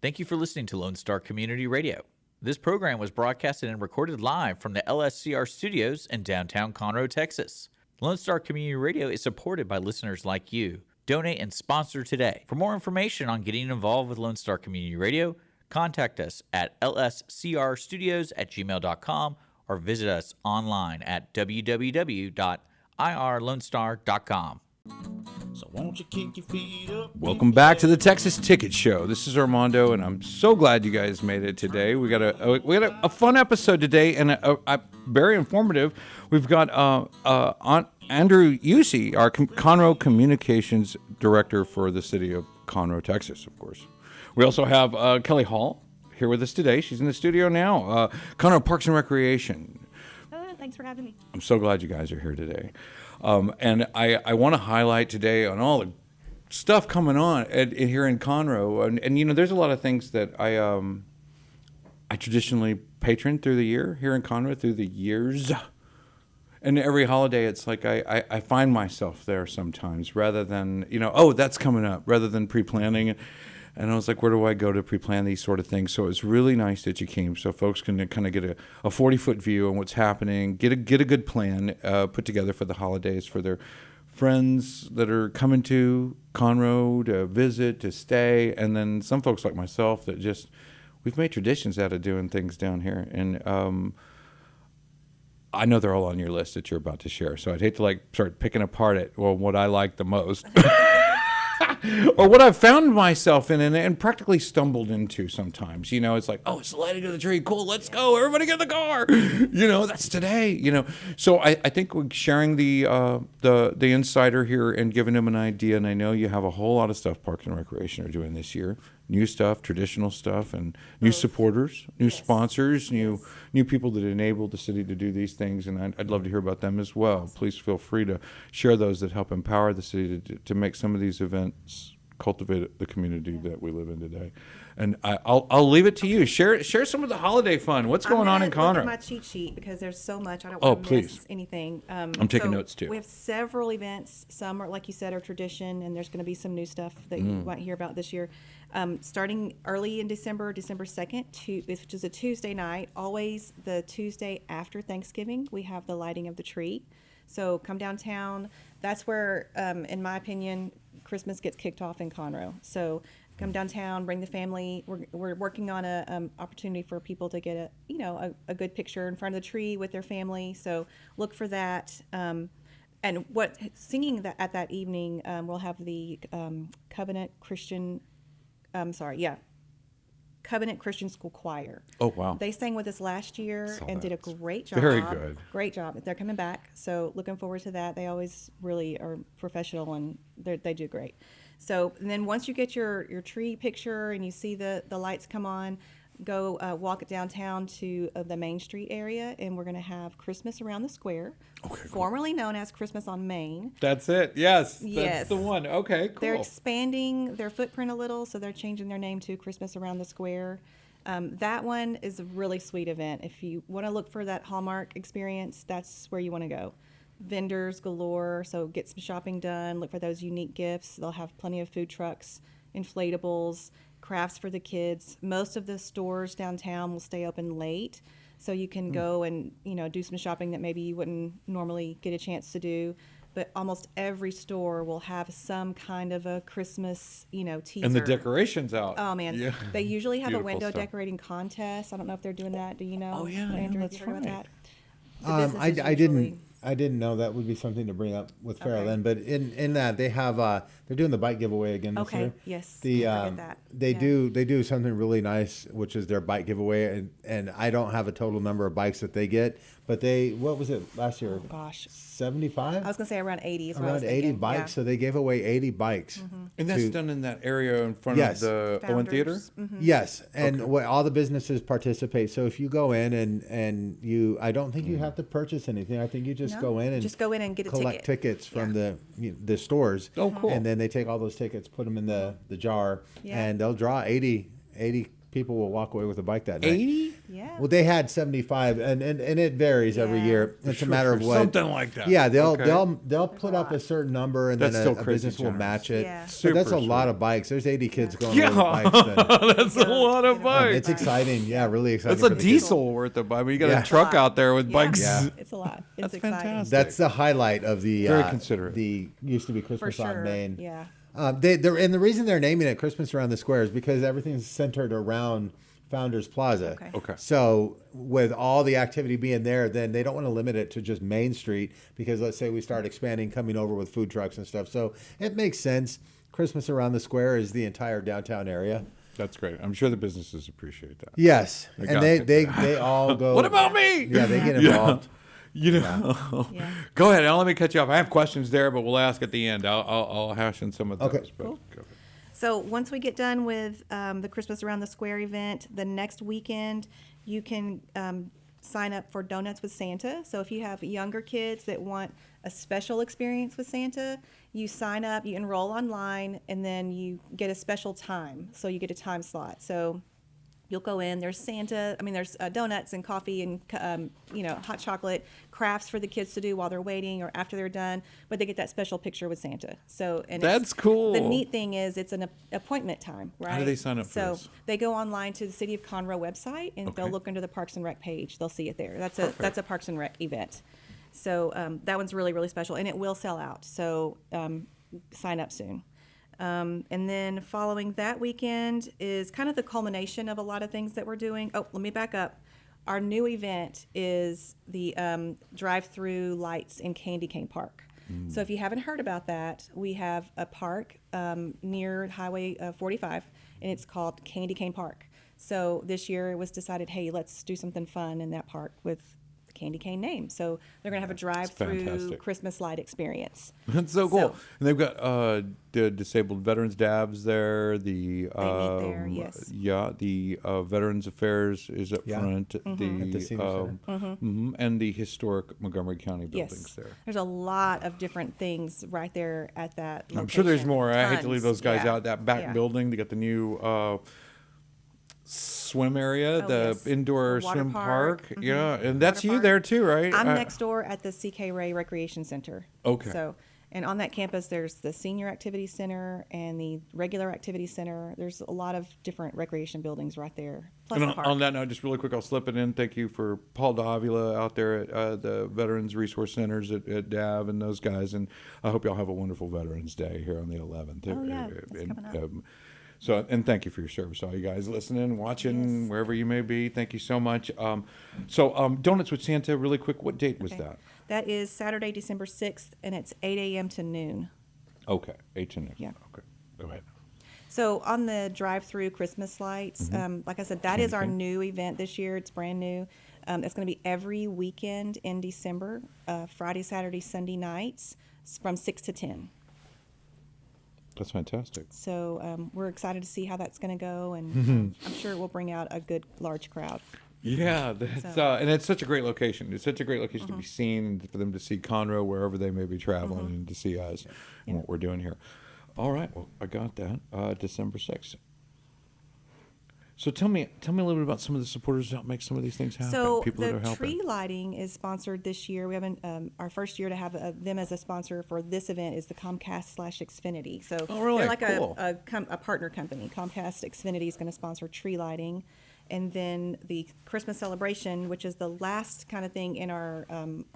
Thank you for listening to Lone Star Community Radio. This program was broadcasted and recorded live from the LSCR studios in downtown Conroe, Texas. Lone Star Community Radio is supported by listeners like you. Donate and sponsor today. For more information on getting involved with Lone Star Community Radio, contact us at lscrstudios@gmail.com or visit us online at www.irlonestar.com. So won't you kick your feet up? Welcome back to the Texas Ticket Show. This is Armando, and I'm so glad you guys made it today. We got a fun episode today, and a very informative. We've got Andrew Yousse, our Conroe Communications Director for the city of Conroe, Texas, of course. We also have Kellie Hall here with us today. She's in the studio now. Conroe Parks and Recreation. Thanks for having me. I'm so glad you guys are here today. And I want to highlight today on all the stuff coming on here in Conroe. And you know, there's a lot of things that I traditionally patron through the year here in Conroe through the years. And every holiday, it's like I find myself there sometimes rather than, you know, oh, that's coming up, rather than pre-planning. And I was like, where do I go to pre-plan these sort of things? So it's really nice that you came so folks can kind of get a 40-foot view on what's happening, get a good plan put together for the holidays for their friends that are coming to Conroe to visit, to stay. And then some folks like myself that just, we've made traditions out of doing things down here. And I know they're all on your list that you're about to share. So I'd hate to start picking apart what I like the most. Or what I've found myself in and practically stumbled into sometimes. You know, it's like, oh, it's the lighting of the tree. Cool, let's go. Everybody get in the car. You know, that's today. You know, so I think we're sharing the insider here and giving them an idea. And I know you have a whole lot of stuff Parks and Recreation are doing this year. New stuff, traditional stuff, and new supporters, new sponsors, new people that enable the city to do these things, and I'd love to hear about them as well. Please feel free to share those that help empower the city to make some of these events cultivate the community that we live in today. And I'll leave it to you. Share some of the holiday fun. What's going on in Conroe? Look at my cheat sheet because there's so much. I don't want to miss anything. I'm taking notes too. We have several events. Some are, like you said, are tradition, and there's going to be some new stuff that you might hear about this year. Starting early in December 2nd, which is a Tuesday night, always the Tuesday after Thanksgiving, we have the lighting of the tree. So come downtown. That's where, in my opinion, Christmas gets kicked off in Conroe. So come downtown, bring the family. We're working on a opportunity for people to get a good picture in front of the tree with their family. So look for that. And singing at that evening, we'll have the Covenant Christian School Choir. Oh, wow. They sang with us last year and did a great job. Very good. Great job. They're coming back, so looking forward to that. They always really are professional, and they do great. So and then once you get your tree picture and you see the lights come on, go walk it downtown to the Main Street area, and we're going to have Christmas around the square, formerly known as Christmas on Main. That's it. Yes. Yes. That's the one. Okay, cool. They're expanding their footprint a little, so they're changing their name to Christmas around the square. That one is a really sweet event. If you want to look for that Hallmark experience, that's where you want to go. Vendors galore, so get some shopping done, look for those unique gifts. They'll have plenty of food trucks, inflatables, crafts for the kids. Most of the stores downtown will stay open late, so you can go and do some shopping that maybe you wouldn't normally get a chance to do. But almost every store will have some kind of a Christmas, teaser. And the decorations out. Oh man, yeah. They usually have Beautiful a window stuff. Decorating contest. I don't know if they're doing that. Do you know? Oh yeah, Andrew, that's have you heard right. about that? I didn't know that would be something to bring up with Farrell Lynn, but in that they have they're doing the bike giveaway again this year. Yes. Forget that. They do something really nice, which is their bike giveaway, and I don't have a total number of bikes that they get, but what was it last year? Oh gosh, 75. I was gonna say around 80. Is what I around was 80 thinking. bikes, Yeah. so they gave away 80 bikes. Mm-hmm. And that's done in that area in front of the Owen Theater? Mm-hmm. Yes, and all the businesses participate. So if you go in and you, I don't think you have to purchase anything. I think you just go in and get a collect ticket. tickets from the stores. Oh, cool. And then they take all those tickets, put them in the jar, and they'll draw 80 people will walk away with a bike that night. 80? Yeah. Well, they had 75, and it varies every Yeah. year. It's a matter of what. Something like that. Yeah, they'll Okay. they'll put up a certain number, and That's then still a crazy business will generous. match it. Yeah. But that's Super a lot sweet. of bikes. There's 80 kids going Yeah. on with bikes. Then. That's a lot of bikes. It's exciting. Yeah, really exciting. That's a for the kids. diesel worth of bike. I mean, you got Yeah. a truck out there with Yeah. bikes. Yeah. It's a lot. It's That's exciting. fantastic. That's the highlight of the Very considerate. The used to be For Christmas sure. on Main. Yeah. They're and the reason they're naming it Christmas Around the Square is because everything's centered around Founders Plaza. Okay. So with all the activity being there, then they don't want to limit it to just Main Street because let's say we start expanding, coming over with food trucks and stuff. So it makes sense. Christmas Around the Square is the entire downtown area. That's great. I'm sure the businesses appreciate that. Yes, They and got they all go. What about me? Yeah, they get involved. You know, Yeah. go ahead. Now let me cut you off. I have questions there, but we'll ask at the end. I'll hash in some of those. Okay. But Cool. go ahead. So once we get done with the Christmas Around the Square event, the next weekend you can sign up for Donuts with Santa. So if you have younger kids that want a special experience with Santa, you sign up, you enroll online, and then you get a special time. So you get a time slot. So you'll go in. There's Santa. I mean, there's donuts and coffee and hot chocolate, crafts for the kids to do while they're waiting or after they're done. But they get that special picture with Santa. So That's cool. The neat thing is it's an appointment time, right? do they sign up for So this? they go online to the City of Conroe website and they'll Okay. look under the Parks and Rec page. They'll see it there. That's a Parks and Rec event. So that one's really, really special, and it will sell out. So sign up soon. And then following that weekend is kind of the culmination of a lot of things that we're doing. Oh, let me back up. Our new event is the drive-through lights in Candy Cane Park. So if you haven't heard about that, we have a park near Highway 45, and it's called Candy Cane Park. So this year it was decided, hey, let's do something fun in that park with the Candy Cane name. So they're going to have a drive-through fantastic. Christmas light experience. That's so cool. So- And they've got the disabled veterans dabs there. The there, yes. yeah, the Veterans Affairs is up Yeah. front. Mm-hmm. At the senior center. And the historic Montgomery County buildings Yes, there. there's a lot of different things right there at that location. I'm sure there's more. I hate to leave Tons, those guys yeah. out. That back Yeah. building, they got the new swim area, Oh, the yes. indoor The water swim park. park. Yeah, and that's Water you park. there too, right? I'm next door at the CK Ray Recreation Center. Okay. So, and on that campus, there's the Senior Activity Center and the Regular Activity Center. There's a lot of different recreation buildings right there. Plus And the park. on that note, just really quick, I'll slip it in. Thank you for Paul Davila out there at the Veterans Resource Centers at DAV and those guys. And I hope y'all have a wonderful Veterans Day here on the 11th. Oh, yeah, it's coming up. So, and thank you for your service, all you guys listening, watching, Yes. wherever you may be. Thank you so much. Donuts with Santa, really quick. What date was Okay. that? That is Saturday, December 6th, and it's 8 a.m. to noon. Okay, 8 Yeah. Okay, go ahead. So on the drive-through Christmas lights, like I said, that is our new event this year. It's brand new. It's going to be every weekend in December, Friday, Saturday, Sunday nights from 6 to 10. That's fantastic. So we're excited to see how that's going to go, and I'm sure it will bring out a good, large crowd. Yeah, that's So- and it's such a great location. It's such a great location to be seen, and for them to see Conroe wherever they may be traveling, and to see us and what we're doing here. All right, well, I got that. December 6th. So tell me a little bit about some of the supporters that help make some of these things happen. So People that are the helping. tree lighting is sponsored this year. We haven't our first year to have them as a sponsor for this event is the Comcast/Xfinity. So Oh, really? they're like Cool. a partner company. Comcast Xfinity is going to sponsor tree lighting, and then the Christmas celebration, which is the last kind of thing in our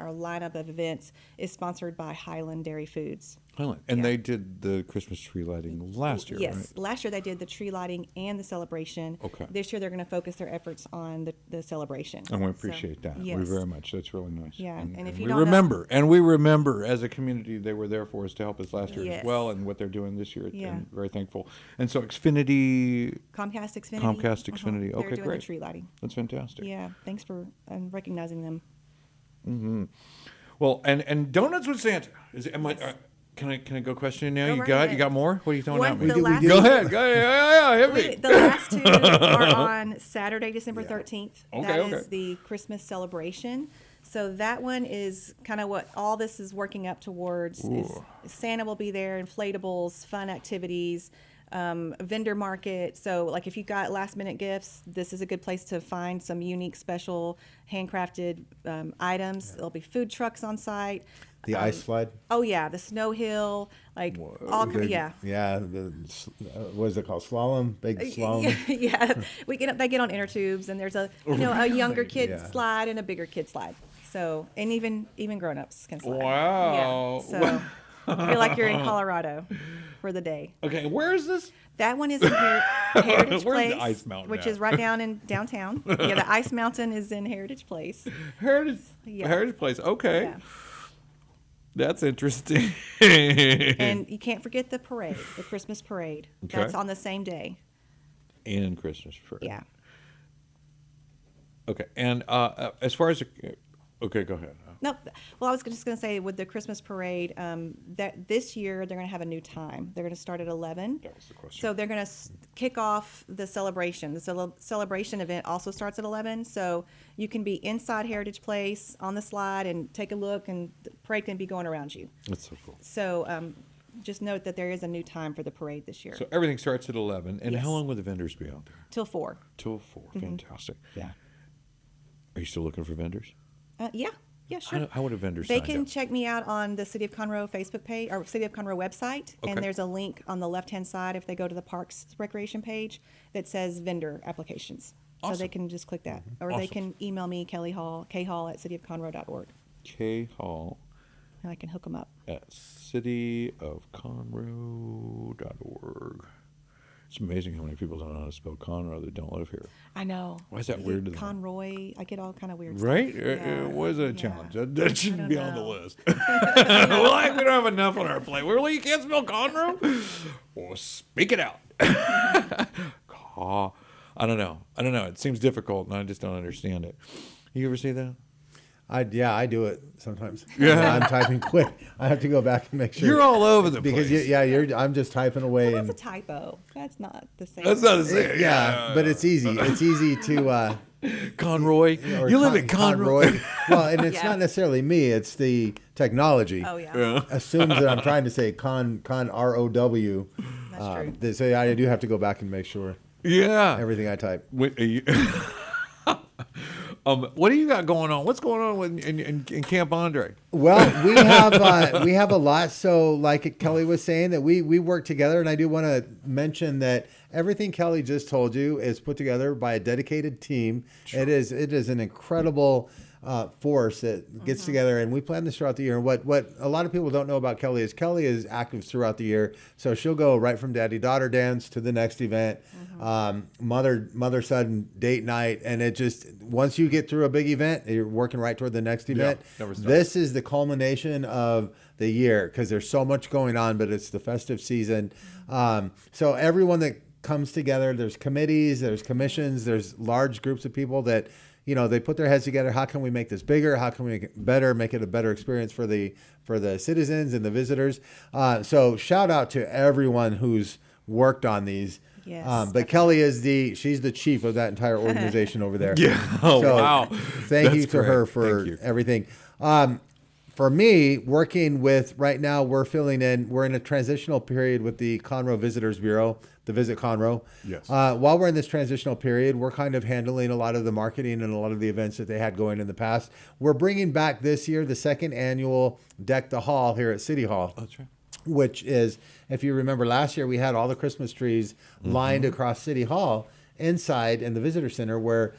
lineup of events, is sponsored by Highland Dairy Foods. And Yeah. they did the Christmas tree lighting last year, Yes, right? last year they did the tree lighting and the celebration. Okay. This year they're going to focus their efforts on the celebration. And we So, appreciate that. We yes. very much. That's really nice. Yeah, and if and you we don't know- remember, and we remember as a community, they were there for us to help us last year as Yes. well, and what they're doing this year. Yeah. And very thankful. And so Xfinity, Comcast Xfinity. Comcast Xfinity. They're Okay, doing great. the tree lighting. That's fantastic. Yeah, thanks for recognizing them. Well, and Donuts with Santa. Can I go question now? Go You right got ahead. more? What are you throwing What at me? the last- Go ahead. Go ahead. Yeah, hit me. The last two are on Saturday, December 13th. Okay, That is okay. the Christmas celebration. So that one is kind of what all this is working up towards. Is Santa will be there, inflatables, fun activities. vendor market. So like if you've got last minute gifts, this is a good place to find some unique, special, handcrafted items. There'll be food trucks on site. The ice sled. Oh yeah, the snow hill, like all yeah. Yeah. What is it called? Slalom? Big slalom? Yeah, they get on inner tubes, and there's a a younger kid Yeah. slide and a bigger kid slide. So and even grown-ups can slide. Wow. Yeah. So I feel like you're in Colorado for the day. Okay, where is this? That one is in Heritage Where's Place, the Ice Mountain which at? is right down in downtown. Yeah, the Ice Mountain is in Heritage Place. Heritage Yeah. Heritage Place. Okay. Yeah. That's interesting. And you can't forget the parade, the Christmas parade. Okay. That's on the same day. And Christmas parade. Yeah. Okay. And as far as okay, go ahead. Nope. Well, I was just going to say with the Christmas parade, that this year they're going to have a new time. They're going to start at 11. That was the question. So they're going to kick off the celebration. The celebration event also starts at 11. So you can be inside Heritage Place on the slide and take a look, and the parade can be going around you. That's so cool. So just note that there is a new time for the parade this year. So everything starts at 11. And Yes. how long will the vendors be out there? Till 4. Till 4. Fantastic. Yeah. Are you still looking for vendors? Yeah. Yeah, sure. How would a vendor They sign can up? check me out on the City of Conroe Facebook page or City of Conroe website, Okay. and there's a link on the left-hand side if they go to the Parks Recreation page that says vendor applications. So Awesome. they can just click that, or they Awesome. can email me Kellie Hall, khall@cityofconroe.org, khall and I can hook them up. at cityofconroe.org. It's amazing how many people don't know how to spell Conroe that don't live here. I know. Why is that weird to them? Conroy. I get all kind of weird. Right? Stuff. It was a Yeah. challenge. That shouldn't don't be on the know. list. Well, we don't have enough on our plate. Really? You can't spell Conroe? Well, speak it out. I don't know. It seems difficult, and I just don't understand it. You ever see that? I do it sometimes. Yeah. I'm typing quick. I have to go back and make sure. You're all over the because place. I'm just typing away. That's a and typo. That's not the same. That's not the same. yeah, but it's easy. It's easy to. Conroy. or You live in Conroy. Well, and it's Yeah. not necessarily me. It's the technology. Oh yeah. Yeah. Assumes that I'm trying to say con ROW. That's true. So I do have to go back and make sure Yeah. everything I type. What do you got going on? What's going on in Camp Andre? Well, we have a lot. So, like Kelly was saying, that we work together, and I do want to mention that everything Kelly just told you is put together by a dedicated team. It is an incredible force that gets together, and we plan this throughout the year. And what a lot of people don't know about Kelly is active throughout the year. So she'll go right from daddy-daughter dance to the next event, mother-son date night, and it just, once you get through a big event, you're working right toward the next event. never stops. This is the culmination of the year because there's so much going on, but it's the festive season. So everyone that comes together, there's committees, there's commissions, there's large groups of people that, they put their heads together. How can we make this bigger? How can we make it better? Make it a better experience for the citizens and the visitors. So shout out to everyone who's worked on these. Yes, But Kelly she's the chief of that entire organization over there. Yeah. Oh, wow. Thank you That's to her great. for Thank you. everything. For me, working with right now, we're in a transitional period with the Conroe Visitors Bureau, the Visit Conroe. Yes. While we're in this transitional period, we're kind of handling a lot of the marketing and a lot of the events that they had going in the past. We're bringing back this year the second annual Deck the Hall here at City Hall. That's right. Which is, if you remember last year, we had all the Christmas trees lined across City Hall inside in the visitor center where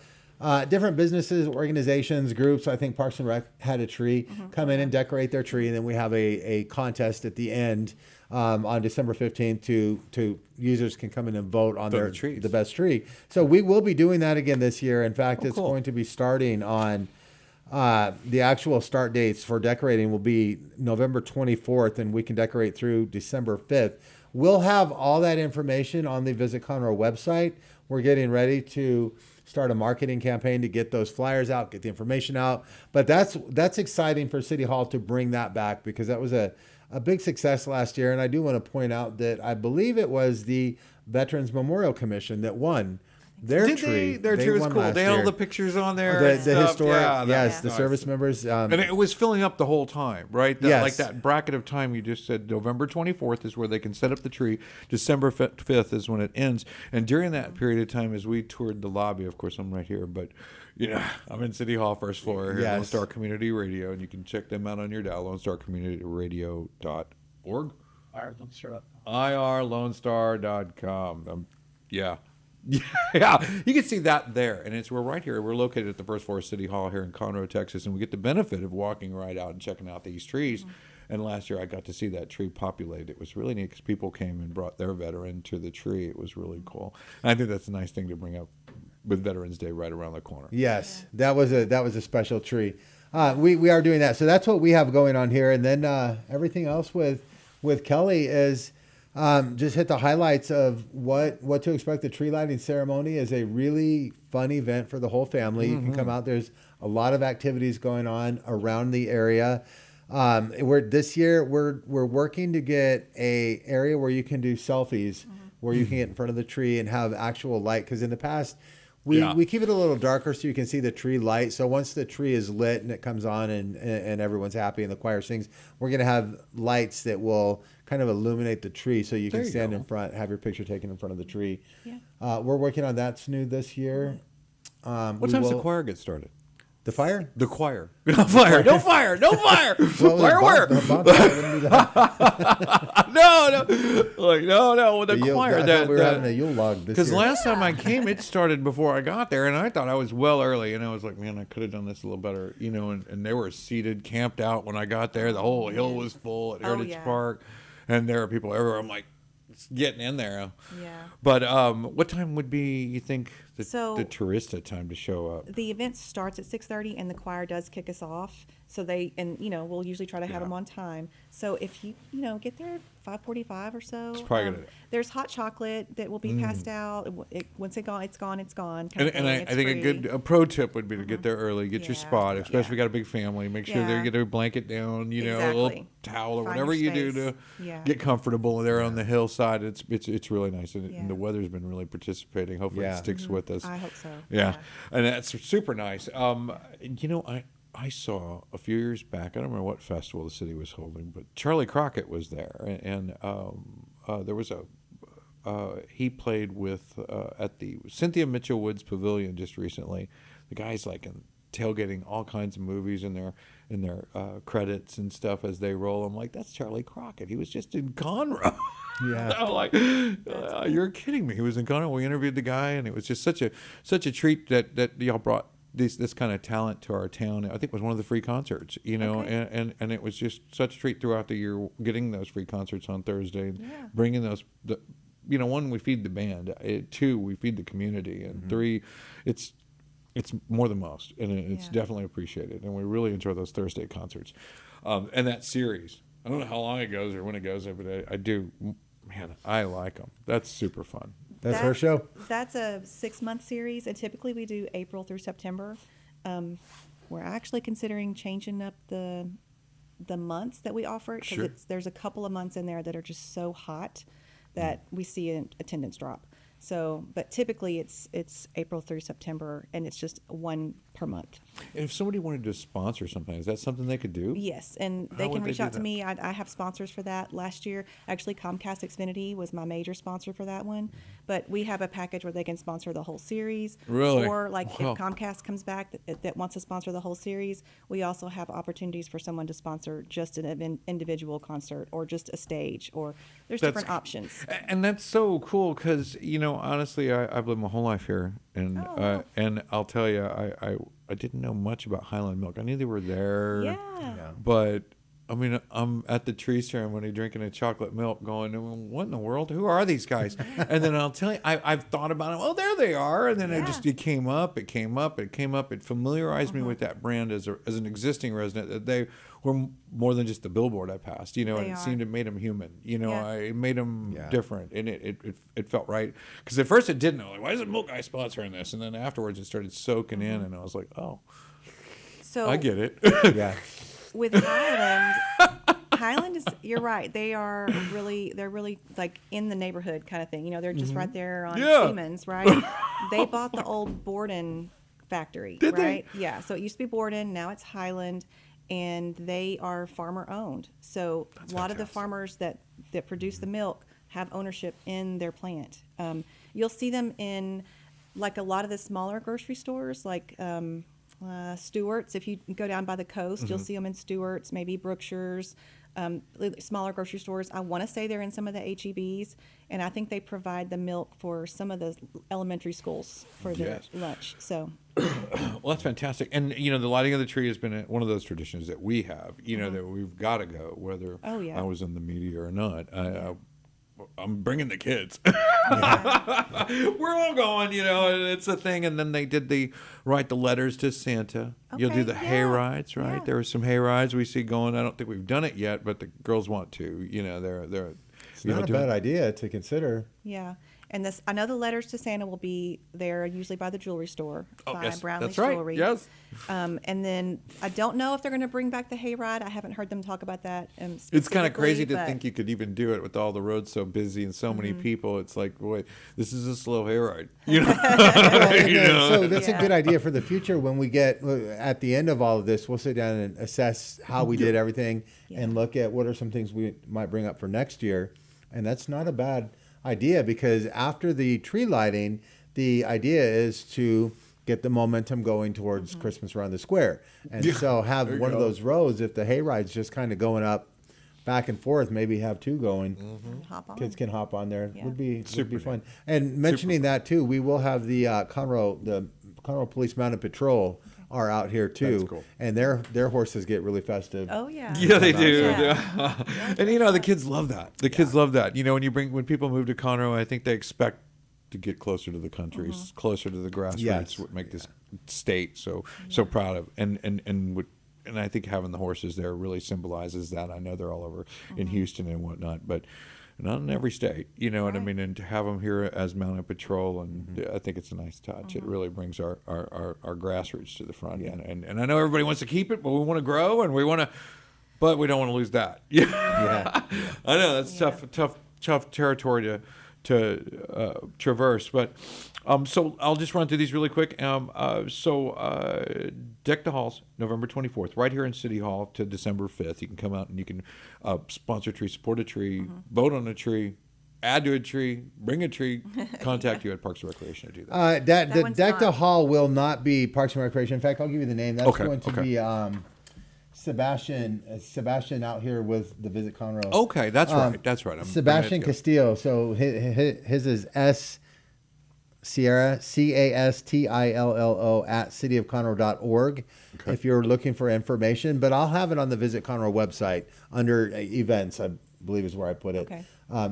different businesses, organizations, groups, I think Parks and Rec had a tree, come in and decorate their tree. And then we have a contest at the end on December 15th to users can come in and vote on Vote the trees. the best tree. So we will be doing that again this year. In fact, it's cool. going to be starting on the actual start dates for decorating will be November 24th, and we can decorate through December 5th. We'll have all that information on the Visit Conroe website. We're getting ready to start a marketing campaign to get those flyers out, get the information out. But that's exciting for City Hall to bring that back because that was a big success last year. And I do want to point out that I believe it was the Veterans Memorial Commission that won Their Did tree. Their tree was won cool. last They had all year. the pictures on there. The and stuff. historic, Yeah, that yes, was the nice. service members. And it was filling up the whole time, right? Yes. Like that bracket of time you just said, November 24th is where they can set up the tree. December 5th is when it ends. And during that period of time, as we toured the lobby, of course, I'm right here, but I'm in City Hall, first floor here at Lone Yes. Star Community Radio, and you can check them out on your dial, LoneStarCommunityRadio.org. IRLoneStar.com. Yeah. Yeah, you can see that there, and we're right here. We're located at the first floor of City Hall here in Conroe, Texas, and we get the benefit of walking right out and checking out these trees. And last year I got to see that tree populate. It was really neat because people came and brought their veteran to the tree. It was really cool. And I think that's a nice thing to bring up with Veterans Day right around the corner. Yes, that was a special tree. We are doing that, so that's what we have going on here, and then everything else with Kelly is just hit the highlights of what to expect. The tree lighting ceremony is a really fun event for the whole family. You can come out. There's a lot of activities going on around the area. This year we're working to get a area where you can do selfies, where you can get in front of the tree and have actual light. Because in the past, we keep it a little darker so you can see the tree light. So once the tree is lit and it comes on and everyone's happy and the choir sings, we're going to have lights that will kind of illuminate the tree so you can stand in front, have your picture taken in front of the tree. Yeah. We're working on that, Snood, this year. What time's the choir get started? The fire? The choir. No fire. No fire. No fire. Well, Firework. the bonfire wouldn't do that. No. Like, no. The Yule- choir. I thought we were having a Yule log this Because year. last time I came, it started before I got there, and I thought I was well early, and I was like, man, I could have done this a little better, and they were seated, camped out when I got there. The whole hill was full at Heritage yeah. Park, and there were people everywhere. I'm like, it's getting in there. Yeah. But what time would be, you think, the tourista time to show up? The event starts at 6:30, and the choir does kick us off. So we'll usually try to have them on time. So if you get there 5:45 or so, probably gonna- there's hot chocolate that will be passed out. Once it's gone, it's gone. kind And of thing. I It's think free. a pro tip would be to get there early, get your Yeah. spot, especially if Yeah. you got a big family. Make sure they Yeah. get a blanket down, a little Exactly. towel or Find whatever your you do space. to Yeah. get comfortable there on the hillside. It's really nice, and Yeah. the weather's been really participating. Hopefully Yeah. it sticks with us. I hope so. Yeah, and that's super nice. I saw a few years back, I don't remember what festival the city was holding, but Charlie Crockett was there, and there was he played with at the Cynthia Mitchell Woods Pavilion just recently. The guy's like tailgating all kinds of movies in their credits and stuff as they roll. I'm like, that's Charlie Crockett. He was just in Conroe. Yeah. I'm like, you're kidding me. He was in Conroe. We interviewed the guy, and it was just such a treat that y'all brought this kind of talent to our town. I think it was one of the free concerts, Okay. and it was just such a treat throughout the year getting those free concerts on Thursday, and Yeah. bringing those. One, we feed the band. Two, we feed the community, and three, it's more than most, and it's Yeah. definitely appreciated. And we really enjoy those Thursday concerts, and that series. I don't know how long it goes or when it goes, but I do. Man, I like them. That's super fun. That's her show. That's a 6-month series, and typically we do April through September. We're actually considering changing up the months that we offer it, because Sure. there's a couple of months in there that are just so hot that we see an attendance drop. So, but typically it's April through September, and it's just one per month. And if somebody wanted to sponsor something, is that something they could do? Yes, and How they would can they reach do out to that? me. I have sponsors for that. Last year, actually, Comcast Xfinity was my major sponsor for that one. But we have a package where they can sponsor the whole series. Really? Or like Wow. if Comcast comes back that wants to sponsor the whole series, we also have opportunities for someone to sponsor just an individual concert or just a stage, or there's That's- different options. And that's so cool because, honestly, I've lived my whole life here. And Oh. and I'll tell you, I didn't know much about Highland Milk. I knew they were there. Yeah. But, I mean, I'm at the tree ceremony drinking a chocolate milk going, what in the world? Who are these guys? And then I'll tell you, I've thought about them. Oh, there they are. And then it came up. It familiarized me with that brand as an existing resident, that they were more than just the billboard I passed, and They it are. seemed it made them human. Yeah. It made them Yeah. different, and it felt right. Because at first it didn't know, like, why isn't Milk Guy sponsoring this? And then afterwards it started soaking in, and I was like, oh, So I get it. Yeah. with Highland, Highland is, you're right. They're really like in the neighborhood kind of thing. You know, they're just right there on Yeah. Siemens, right? They bought the old Borden factory, Did they? right? Yeah. So it used to be Borden, now it's Highland, and they are farmer owned. So a lot of the farmers that produce the milk have ownership in their plant. You'll see them in like a lot of the smaller grocery stores, like Stewart's. If you go down by the coast, you'll see them in Stewart's, maybe Brookshire's, smaller grocery stores. I want to say they're in some of the HEBs, and I think they provide the milk for some of the elementary schools for their lunch. So, Well, that's fantastic. And, you know, the lighting of the tree has been one of those traditions that we have, you know, that we've got to go, whether Oh, yeah. I was in the media or not. I'm bringing the kids. We're all going, you know, and it's a thing. And then they did write the letters to Santa. You'll do Okay, the hay yeah, rides, right? yeah. There are some hay rides we see going. I don't think we've done it yet, but the girls want to. You know, they're It's not a bad idea to consider. yeah. And this, I know the letters to Santa will be there usually by the jewelry store, by yes, Brownlee's that's right. Jewelry. Yes. And then I don't know if they're going to bring back the hayride. I haven't heard them talk about that. It's kind of crazy to but- think you could even do it with all the roads so busy and so many people. It's like, boy, this is a slow hayride. You know? So that's Yeah. a good idea for the future. When we get at the end of all of this, we'll sit down and assess how we did everything and look at what are some things we might bring up for next year. And that's not a bad idea, because after the tree lighting, the idea is to get the momentum going towards Christmas around the square. And so have one of those roads, if the hayride's just kind of going up back and forth, maybe have two going. Hop on. Kids can hop on there. Yeah. Would be fun. And mentioning that too, we will have the Conroe Police Mounted Patrol are out here too. That's cool. And their horses get really festive. Oh, yeah. Yeah, they do. Yeah. And you know, the kids love that. The kids love that. You know, when people move to Conroe, I think they expect to get closer to the country, closer to the grassroots, Yes. what make this state so proud of. And I think having the horses there really symbolizes that. I know they're all over in Houston and whatnot, but not in every state. You know what I mean? And to have them here as mounted patrol, and I think it's a nice touch. It really brings our grassroots to the front. And I know everybody wants to keep it, but we want to grow and but we don't want to lose that. Yeah. I know that's tough territory to traverse. But so I'll just run through these really quick. Deck the Halls, November 24th, right here in City Hall to December 5th. You can come out and you can sponsor a tree, support a tree, vote on a tree, add to a tree, bring a tree. Contact you at Parks and Recreation to do that. The one's Deck the not. Hall will not be Parks and Recreation. In fact, I'll give you the name. That's going to be Sebastian out here with the Visit Conroe. Okay, that's right. That's right. Sebastian Castillo. So his is Sierra, CASTILLO at cityofconroe.org if you're looking for information. But I'll have it on the Visit Conroe website under events, I believe is where I put it. Okay.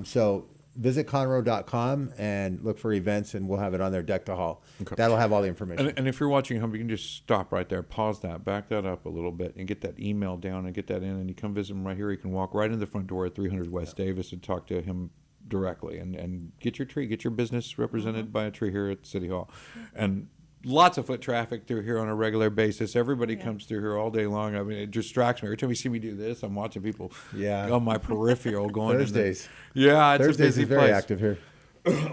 So visitconroe.com and look for events, and we'll have it on there, Deck the Hall. Okay. That'll have all the information. And if you're watching at home, you can just stop right there, pause that, back that up a little bit, and get that email down and get that in, and you come visit him right here. You can walk right in the front door at 300 West Davis and talk to him directly and get your tree, get your business represented by a tree here at City Hall. And lots of foot traffic through here on a regular basis. Everybody comes through here all day long. I mean, it distracts me. Every time you see me do this, I'm watching people on my peripheral going. Thursdays. It's Thursdays a busy is very place. active here.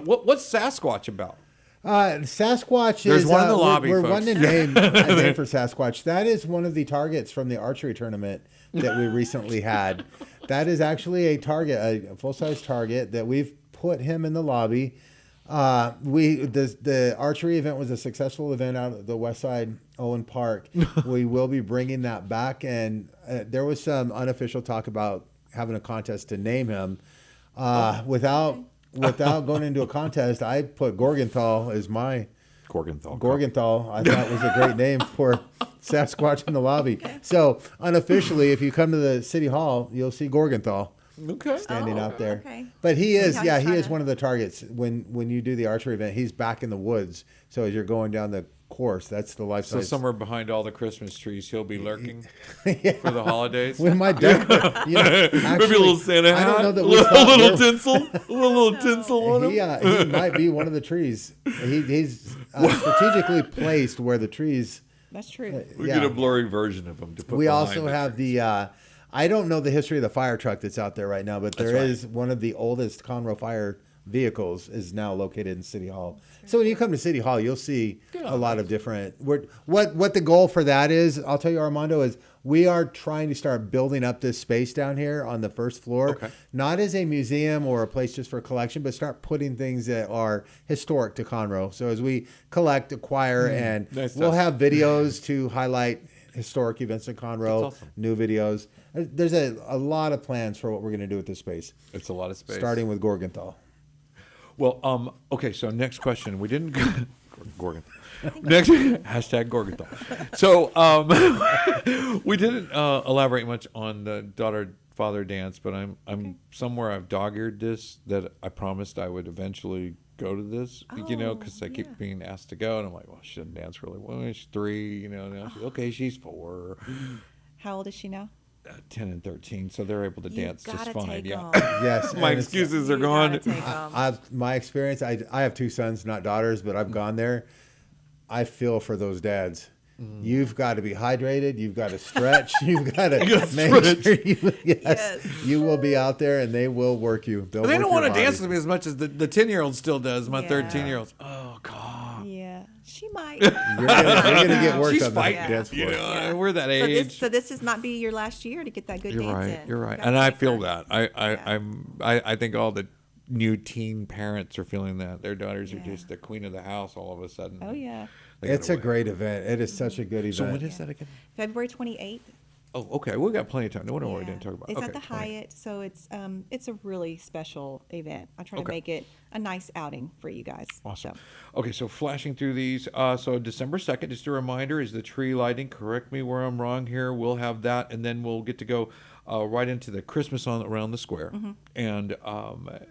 What's Sasquatch about? Sasquatch There's is one in the lobby, We're folks. wanting to name a name for Sasquatch. That is one of the targets from the archery tournament that we recently had. That is actually a target, a full-size target that we've put him in the lobby. The archery event was a successful event out at the Westside Owen Park. We will be bringing that back, and there was some unofficial talk about having a contest to name him. Without going into a contest, I put Gorgonthal as my Gorgonthal. I thought was a great name for Sasquatch in the lobby. So unofficially, if you come to the City Hall, you'll see Gorgonthal standing out there. Okay. But he is, how he's he is trying one of the targets. When you do the archery event, he's back in the woods. So as you're going down the course, that's the life So size. somewhere behind all the Christmas trees, he'll be lurking for the holidays. With my deck, Maybe a little Santa hat, I don't know that a we little, thought little there- tinsel, a little tinsel on him. he might be one of the trees. He's strategically placed where the trees. That's true. We get a blurry version of him to put We behind also it. have the I don't know the history of the fire truck that's out there right now, but there right. is one of the oldest Conroe fire vehicles is now located in City Hall. So when you come to City Hall, you'll see a lot of different. What the goal for that is, I'll tell you, Armando, is we are trying to start building up this space down here on the first floor, Okay. not as a museum or a place just for collection, but start putting things that are historic to Conroe. So as we collect, acquire, and Nice we'll stuff. have videos to highlight historic events in Conroe, That's awesome. new videos. There's a lot of plans for what we're going to do with this space, It's a lot of space. starting with Gorgonthal. Well, okay, so next question. We didn't go Gorgon. Next hashtag Gorgonthal. So we didn't elaborate much on the daughter-father dance, but I'm somewhere I've dog-eared this that I promised I would eventually go to this, because I keep being asked to go, and I'm like, well, she doesn't dance really well. She's 3, now she's, okay, she's 4, How old is she now? 10 and 13, so they're able to dance just gotta fine. take Yeah. 'em. Yes, My and it's- excuses are You gone. gotta take 'em. my experience, I have 2 sons, not daughters, but I've gone there. I feel for those dads. You've got to be hydrated. You've got to stretch. You've got to make sure you will be out there, and they will work you. They'll They work don't want to your dance body. with me as much as the 10-year-old still does. My Yeah. 13-year-old. Oh God. Yeah, she might. You're gonna get worked She's on the fighting. dance floor. We're that So age. this does not be your last year to get that good You're dance right. in. You're right. Gotta And I take feel her. that. I think all the new teen parents are feeling that. Their daughters are Yeah. just the queen of the house all of a sudden. Oh yeah, They got It's a away. great event. It is such a good event. So when is that again? February 28th. Oh, okay. We got plenty of time. No wonder what we Yeah. didn't talk about. It's Okay, at the 20. Hyatt, so it's a really special event. I try to Okay. make it a nice outing for you guys. Awesome. So, Okay, so flashing through these. So December 2nd, just a reminder, is the tree lighting. Correct me where I'm wrong here. We'll have that, and then we'll get to go right into the Christmas around the square. Mm-hmm. And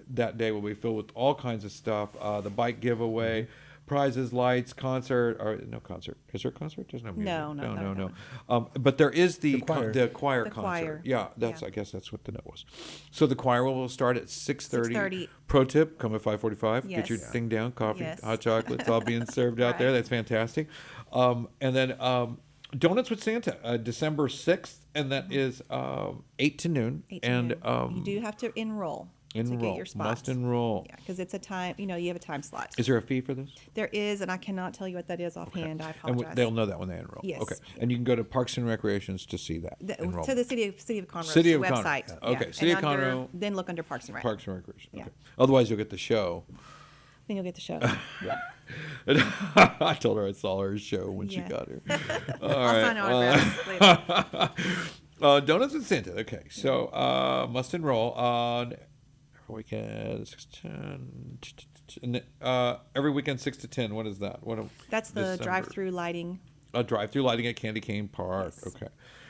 that day will be filled with all kinds of stuff. The bike giveaway, prizes, lights, concert, or no concert. Is there a concert? There's no music. No. But there is the choir. choir The concert. choir. Yeah, I guess that's what the note was. So the choir will start at 6:30. 6:30. Pro tip: come at 5:45. Get your Yes. thing down, coffee, Yes. hot chocolate. It's all being served out there. Right. That's fantastic. And then Donuts with Santa, December 6th, and that is 8 to noon. 8 to and noon. You do have to enroll to enroll. get your spot. Must enroll. Yeah, because it's a time. You have a time slot. Is there a fee for this? There is, and I cannot tell you what that is offhand. I And apologize. they'll know that when they enroll. Yes. Okay. And you can go to Parks and Recreations to see that. enrollment. To the city of Conroe's City of Conroe. website. Yeah. Okay, Yeah. City And of under- Conroe. Then look under Parks and Rec. Parks and Recreation. Yeah. Okay. Otherwise, you'll get the show. Then you'll get the show. I told her I saw her show when she Yeah. got here. I'll sign autographs later. Donuts and Santa. Okay, so must enroll on every weekend 6 to 10. And, every weekend 6 to 10. What is that? That's the December. drive-through lighting. Drive-through lighting at Candy Cane Park. Yes. Okay,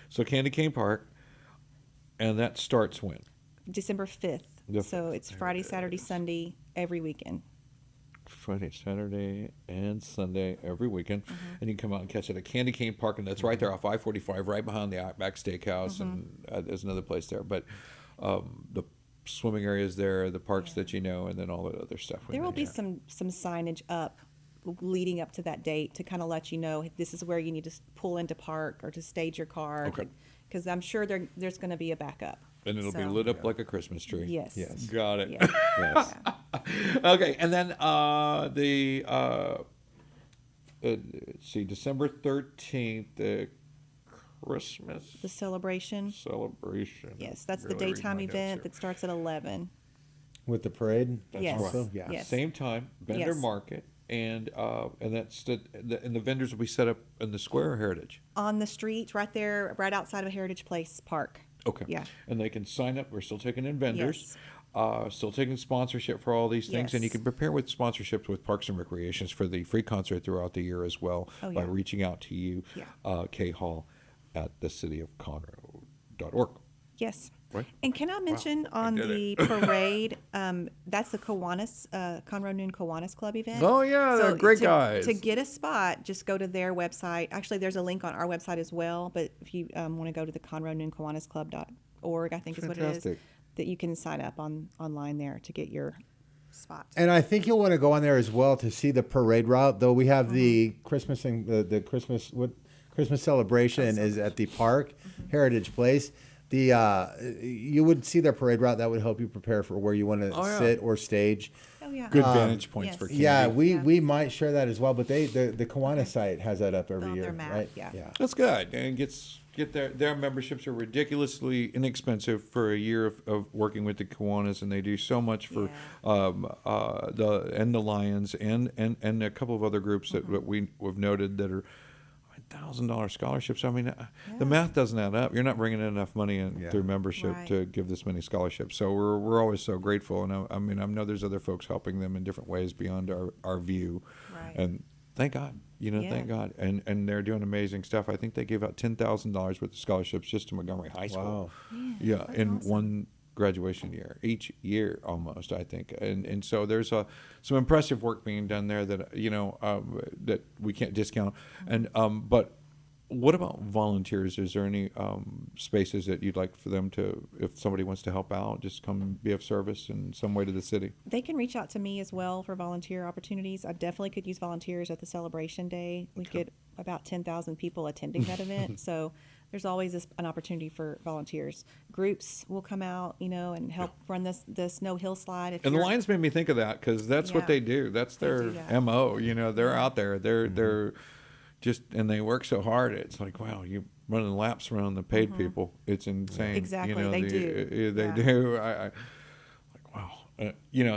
so Candy Cane Park, and that starts when? December 5th. The So it's Friday, Saturday, Sunday, every weekend. Friday, Saturday, and Sunday every weekend, Mm-hmm. and you can come out and catch it at Candy Cane Park, and that's right there off I-45, right behind the Outback Steakhouse, Mm-hmm. and there's another place there. But the swimming area is there, the parks that you know, and then all that other stuff. There will be some signage up leading up to that date to kind of let you know this is where you need to pull into park or to stage your car. Okay. Because I'm sure there's going to be a backup. And it'll be So- lit up like a Christmas tree. Yes. Yes. Got it. Yeah. Yes. Okay, and then let's see, December 13th, the Christmas The celebration. celebration. Yes, that's the Really reading daytime my notes event here. that starts at 11. With the parade. Yes. Also? Yeah. Yes. Same time, vendor Yes. market, and that's and the vendors will be set up in the square or Heritage. On the street, right there, right outside of Heritage Place Park. Okay. Yeah. And they can sign up. We're still taking in vendors. Yes. Still taking sponsorship for all these things, and you Yes. can prepare with sponsorships with Parks and Recreations for the free concert throughout the year as well Oh, by yeah. reaching out to you, Yeah. K Hall at thecityofconroe.org. Yes. Right. And can I mention on did the it. parade, that's the Kiwanis, Conroe Noon Kiwanis Club event. Oh, yeah, they're great guys. To get a spot, just go to their website. Actually, there's a link on our website as well, but if you want to go to the Conroe Noon Kiwanis Club.org, I think is what it Fantastic. is, that you can sign up online there to get your spot. And I think you'll want to go on there as well to see the parade route. Though we have Mm-hmm. the Christmas and the Christmas celebration is at the park, Heritage Place. You would see their parade route. That would help you prepare for where you want to sit or stage. Oh, yeah. Good vantage points yes. for Kennedy. Yeah, we might share that as well, but the Kiwanis site has that up every Oh, year, their map, right? yeah. That's good. And get their memberships are ridiculously inexpensive for a year of working with the Kiwanis, and they do so much for the Lions and a couple of other groups that we've noted that are $1,000 scholarships. I mean, the math doesn't add up. You're not bringing in enough money in through membership Right. to give this many scholarships. So we're always so grateful. And I mean, I know there's other folks helping them in different ways beyond our view. Right. And thank God, thank God. And they're doing amazing stuff. I think they gave out $10,000 worth of scholarships just to Montgomery High School. Wow. Yeah, in one graduation year, each year almost, I think. And so there's some impressive work being done there that that we can't discount. And but what about volunteers? Is there any spaces that you'd like for them to, if somebody wants to help out, just come be of service in some way to the city? They can reach out to me as well for volunteer opportunities. I definitely could use volunteers at the celebration day. We get about 10,000 people attending that event, so there's always an opportunity for volunteers. Groups will come out, and help run the snow hill slide. And the Lions made me think of that because that's what they do. That's their do that. MO. They're out there. They're just, and they work so hard. It's like, wow, you're running laps around the paid people. It's insane. Exactly, they do. They Yeah. do. I like, wow.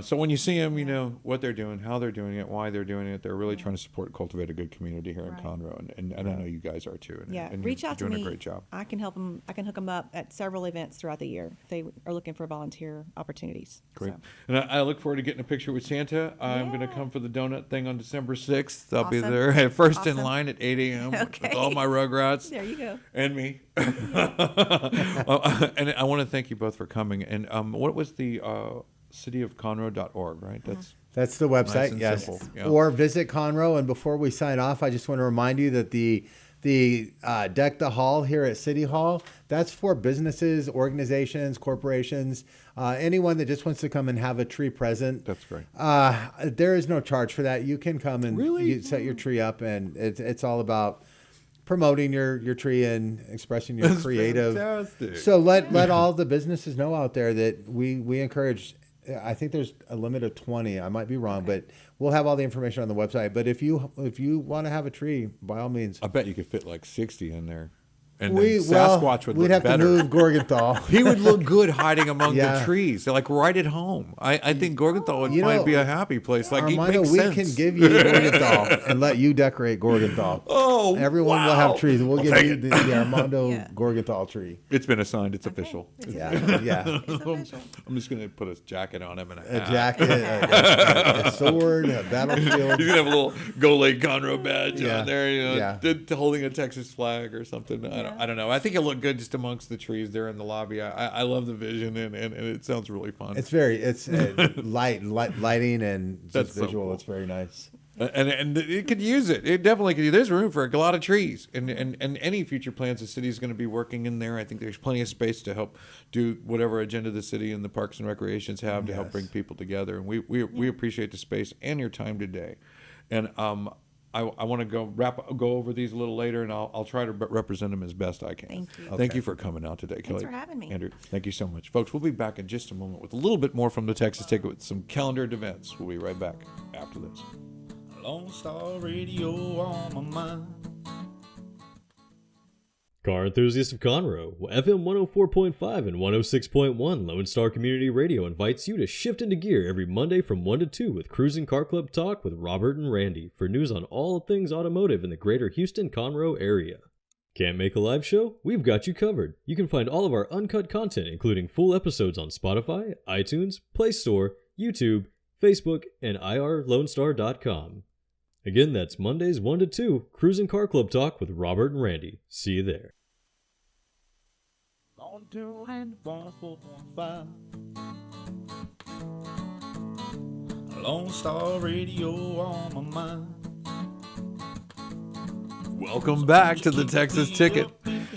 So when you see them, what they're doing, how they're doing it, why they're doing it, they're really trying to support, cultivate a good community here in Right. Conroe, and I know you guys are too. And, Yeah, and reach you're out to doing me. a great job. I can help them. I can hook them up at several events throughout the year if they are looking for volunteer opportunities. Great. So. And I look forward to getting a picture with Santa. I'm going to come for the donut thing on December 6th. I'll be Awesome. there first in Awesome. line at 8 a.m. with Okay. all my Rugrats. There you go. And me. And I want to thank you both for coming. And what was the cityofconroe.org, right? That's the website, Nice and yes. simple, yeah. Or visit Conroe. And before we sign off, I just want to remind you that the Deck the Hall here at City Hall, that's for businesses, organizations, corporations, anyone that just wants to come and have a tree present. That's great. There is no charge for that. You can come and you set your tree up, and it's all about promoting your tree and expressing your creative. fantastic. So let all the businesses know out there that we encourage. I think there's a limit of 20. I might be wrong, but we'll have all the information on the website. But if you want to have a tree, by all means. I bet you could fit like 60 in there. And We then Sasquatch would we'd look have better. to move Gorgonthal. He would look good hiding among the Yeah. trees. They're like right at home. I think Gorgonthal would You probably know, be a happy place. Like it Armando, makes we sense. can give you Gorgonthal and let you decorate Gorgonthal. Oh, Everyone will wow. have trees. We'll I'll give take you it. the Armando Yeah. Gorgonthal tree. It's been assigned. It's official. Yeah, yeah. It's official. I'm just gonna put a jacket on him and A hat. jacket, a sword, a battlefield. He's gonna have a little Go Lake Conroe badge Yeah. on there, Yeah. holding a Texas flag or something. I don't know. I think he'll look good just amongst the trees there in the lobby. I love the vision and it sounds really fun. It's lighting and just That's so visual. cool. It's very nice. And it could use it. It definitely could. There's room for a lot of trees, and any future plans the city is going to be working in there. I think there's plenty of space to help do whatever agenda the city and the Parks and Recreations have to help Yes. bring people together. And we appreciate the space and your time today. And I want to go over these a little later, and I'll try to represent them as best I can. Thank you. Thank you for coming out today, Kellie. for having me. Andrew, thank you so much, folks. We'll be back in just a moment with a little bit more from the Texas Ticket with some calendared events. We'll be right back after this. Lone Star Radio on my mind. Car enthusiasts of Conroe, FM 104.5 and 106.1 Lone Star Community Radio invites you to shift into gear every Monday from 1 to 2 with Cruising Car Club Talk with Robert and Randy for news on all things automotive in the greater Houston-Conroe area. Can't make a live show? We've got you covered. You can find all of our uncut content, including full episodes on Spotify, iTunes, Play Store, YouTube, Facebook, and irlonestar.com. Again, that's Mondays 1 to 2, Cruising Car Club Talk with Robert and Randy. See you there. On 2 and 104.5. Lone Star Radio on my mind. Welcome back to the Texas Ticket.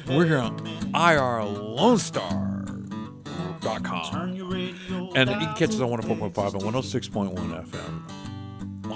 We're here on irlonestar.com. Turn your radio And you down can catch us on to 104.5 and 106.1 FM.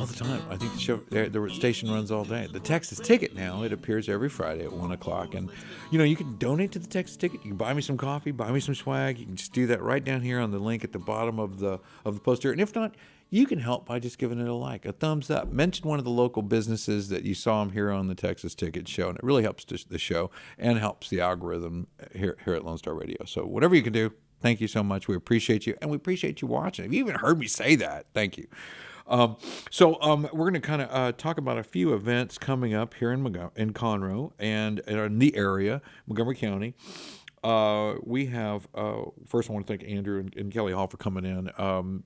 all the time. I think the station runs all day. The Texas Ticket now, it appears every Friday at 1 o'clock. And, you can donate to the Texas Ticket. You can buy me some coffee, buy me some swag. You can just do that right down here on the link at the bottom of the poster. And if not, you can help by just giving it a like, a thumbs up. Mention one of the local businesses that you saw them here on the Texas Ticket show, and it really helps the show and helps the algorithm here at Lone Star Radio. So whatever you can do, thank you so much. We appreciate you, and we appreciate you watching. If you even heard me say that, thank you. So we're going to kind of talk about a few events coming up here in Conroe and in the area, Montgomery County. We have, first I want to thank Andrew and Kellie Hall for coming in.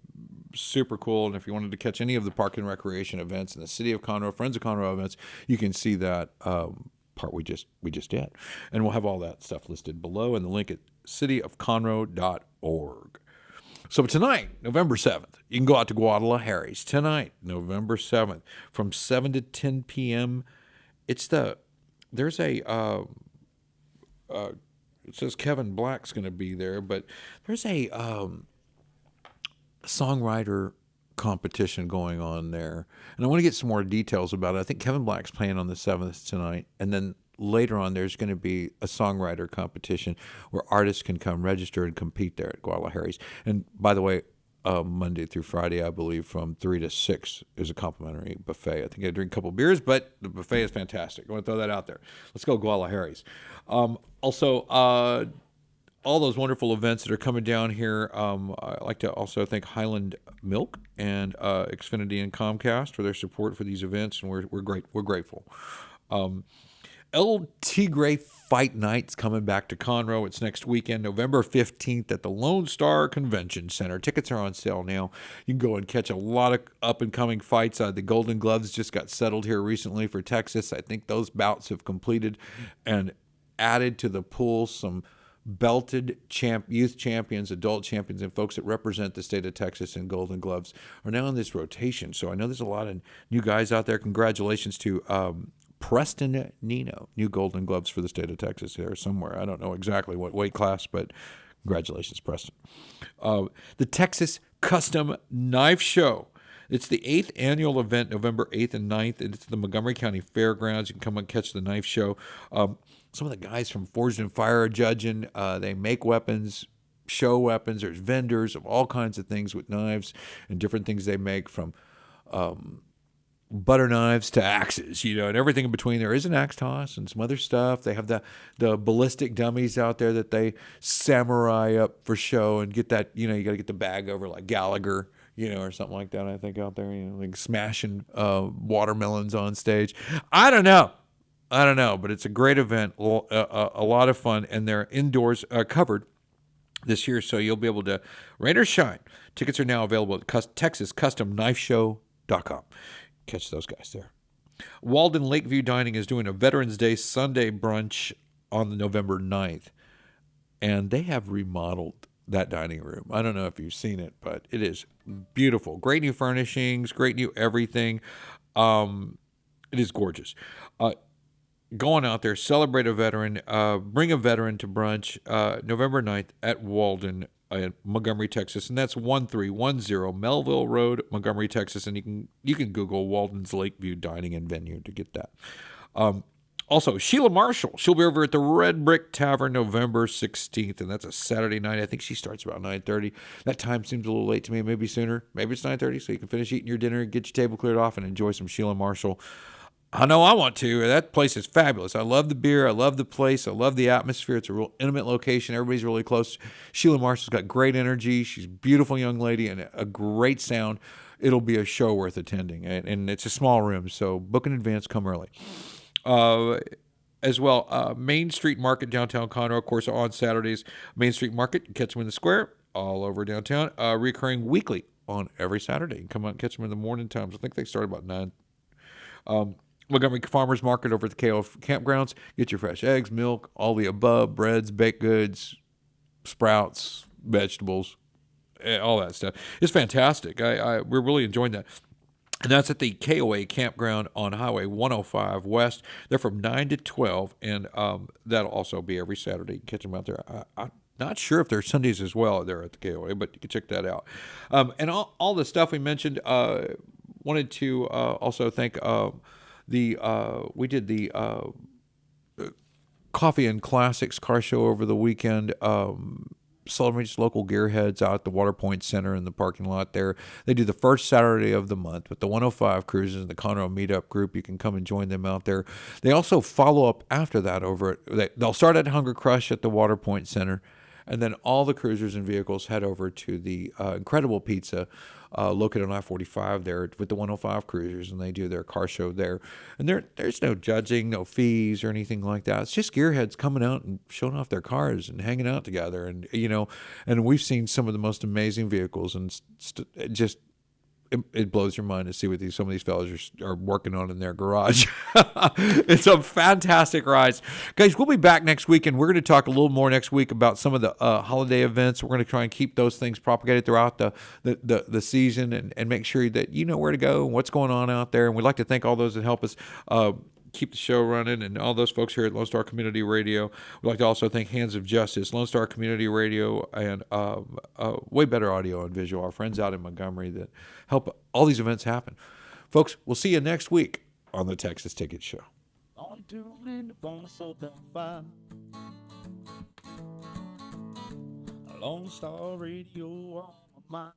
Super cool. And if you wanted to catch any of the park and recreation events in the city of Conroe, Friends of Conroe events, you can see that part we just did. And we'll have all that stuff listed below in the link at cityofconroe.org. So tonight, November 7th, you can go out to Guadalajare's. Tonight, November 7th, from 7 to 10 p.m. There's a, it says Kevin Black's going to be there, but there's a songwriter competition going on there. And I want to get some more details about it. I think Kevin Black's playing on the 7th tonight. And then later on, there's going to be a songwriter competition where artists can come register and compete there at Guadalajare's. And by the way, Monday through Friday, I believe, from 3 to 6 is a complimentary buffet. I think I drink a couple beers, but the buffet is fantastic. I want to throw that out there. Let's go Guadalajare's. Also, all those wonderful events that are coming down here. I'd like to also thank Highland Milk and Xfinity and Comcast for their support for these events, and we're grateful. El Tigre Fight Night's coming back to Conroe. It's next weekend, November 15th at the Lone Star Convention Center. Tickets are on sale now. You can go and catch a lot of up-and-coming fights. The Golden Gloves just got settled here recently for Texas. I think those bouts have completed and added to the pool some belted youth champions, adult champions, and folks that represent the state of Texas in Golden Gloves are now in this rotation. So I know there's a lot of new guys out there. Congratulations to Preston Nino, new Golden Gloves for the state of Texas there somewhere. I don't know exactly what weight class, but congratulations, Preston. The Texas Custom Knife Show. It's the 8th annual event, November 8th and 9th, and it's the Montgomery County Fairgrounds. You can come and catch the knife show. Some of the guys from Forged and Fire are judging. They make weapons, show weapons. There's vendors of all kinds of things with knives and different things they make, from butter knives to axes, and everything in between. There is an axe toss and some other stuff. They have the ballistic dummies out there that they samurai up for show and get that, you got to get the bag over like Gallagher, or something like that, I think, out there, like smashing watermelons on stage. I don't know, but it's a great event, a lot of fun, and they're indoors covered this year, so you'll be able to rain or shine. Tickets are now available at TexasCustomKnifeShow.com. Catch those guys there. Walden Lakeview Dining is doing a Veterans Day Sunday brunch on the November 9th, and they have remodeled that dining room. I don't know if you've seen it, but it is beautiful. Great new furnishings, great new everything. It is gorgeous. Go on out there, celebrate a veteran, bring a veteran to brunch, November 9th at Walden in Montgomery, Texas, and that's 1310 Melville Road, Montgomery, Texas, and you can Google Walden's Lakeview Dining and Venue to get that. Also, Sheila Marshall, she'll be over at the Red Brick Tavern November 16th, and that's a Saturday night. I think she starts about 9:30. That time seems a little late to me, maybe sooner. Maybe it's 9:30, so you can finish eating your dinner, get your table cleared off, and enjoy some Sheila Marshall. I know I want to. That place is fabulous. I love the beer. I love the place. I love the atmosphere. It's a real intimate location. Everybody's really close. Sheila Marshall's got great energy. She's a beautiful young lady and a great sound. It'll be a show worth attending, and it's a small room, so book in advance, come early. As well, Main Street Market, downtown Conroe, of course, on Saturdays. Main Street Market, catch them in the square, all over downtown. Recurring weekly on every Saturday. You can come out and catch them in the morning times. I think they start about 9. Montgomery Farmers Market over at the KO campgrounds. Get your fresh eggs, milk, all the above, breads, baked goods, sprouts, vegetables, all that stuff. It's fantastic. We're really enjoying that. And that's at the KOA campground on Highway 105 West. They're from 9 to 12, and that'll also be every Saturday. You can catch them out there. I'm not sure if there's Sundays as well there at the KOA, but you can check that out. And all the stuff we mentioned, wanted to also thank we did the Coffee and Classics car show over the weekend. Celebrating local gearheads out at the Waterpoint Center in the parking lot there. They do the first Saturday of the month with the 105 cruises and the Conroe meetup group. You can come and join them out there. They also follow up after that over at, they'll start at Hunger Crush at the Waterpoint Center, and then all the cruisers and vehicles head over to the Incredible Pizza located on I-45 there with the 105 cruisers, and they do their car show there. And there's no judging, no fees or anything like that. It's just gearheads coming out and showing off their cars and hanging out together. And, and we've seen some of the most amazing vehicles, and just it blows your mind to see what some of these fellas are working on in their garage. It's a fantastic ride. Guys, we'll be back next week, and we're going to talk a little more next week about some of the holiday events. We're going to try and keep those things propagated throughout the season and make sure that you know where to go and what's going on out there. And we'd like to thank all those that help us keep the show running, and all those folks here at Lone Star Community Radio. We'd like to also thank Hands of Justice, Lone Star Community Radio, and Way Better Audio and Visual, our friends out in Montgomery that help all these events happen. Folks, we'll see you next week on the Texas Ticket Show. On doing the bonus of the fire. Lone Star Radio on my mind.